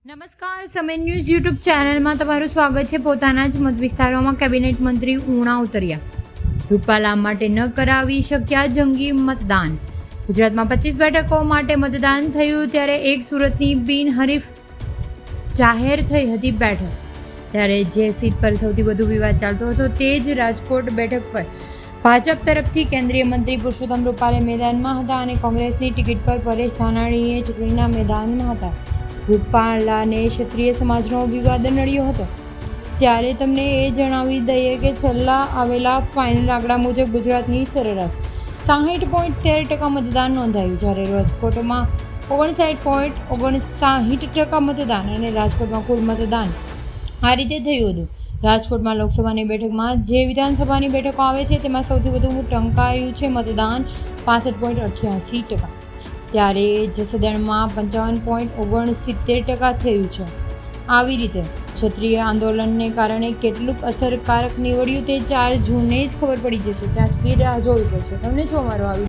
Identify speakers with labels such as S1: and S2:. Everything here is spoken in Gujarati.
S1: નમસ્કાર, સમય ન્યૂઝ યુટ્યુબ ચેનલમાં તમારું સ્વાગત છે. પોતાના જ મત વિસ્તારોમાં કેબિનેટ મંત્રી ઉણા ઉતર્યા. રૂપાલા માટે ન કરાવી શક્યા જંગી મતદાન. ગુજરાતમાં 25 બેઠકો માટે મતદાન થયું ત્યારે એક સુરતની બિનહરીફ જાહેર થઈ હતી બેઠક. ત્યારે જે સીટ પર સૌથી વધુ વિવાદ ચાલતો હતો તે જ રાજકોટ બેઠક પર ભાજપ તરફથી કેન્દ્રીય મંત્રી પુરુષોત્તમ રૂપાલે મેદાનમાં હતા અને કોંગ્રેસની ટિકિટ પર પરેશ ધાનાણીએ ચૂંટણીના મેદાનમાં હતા. રૂપાલાને ક્ષત્રિય સમાજનો વિવાદ નડ્યો હતો. ત્યારે તમને એ જણાવી દઈએ કે છેલ્લા આવેલા ફાઇનલ આંકડા મુજબ ગુજરાતની સરેરાશ 60.13% મતદાન નોંધાયું, જ્યારે રાજકોટમાં 59.59% મતદાન અને રાજકોટમાં કુલ મતદાન આ રીતે થયું હતું. રાજકોટમાં લોકસભાની બેઠકમાં જે વિધાનસભાની બેઠકો આવે છે તેમાં સૌથી વધુ ટંકાયું છે મતદાન 65.88%. ત્યારે જસદણમાં 55.69% થયું છે. આવી રીતે ક્ષત્રિય આંદોલનને કારણે કેટલું અસરકારક નીવડ્યું તે 4 જૂને જ ખબર પડી જશે. ત્યાં સુધી રાહ જોવી પડશે. તમને જો મારો આવી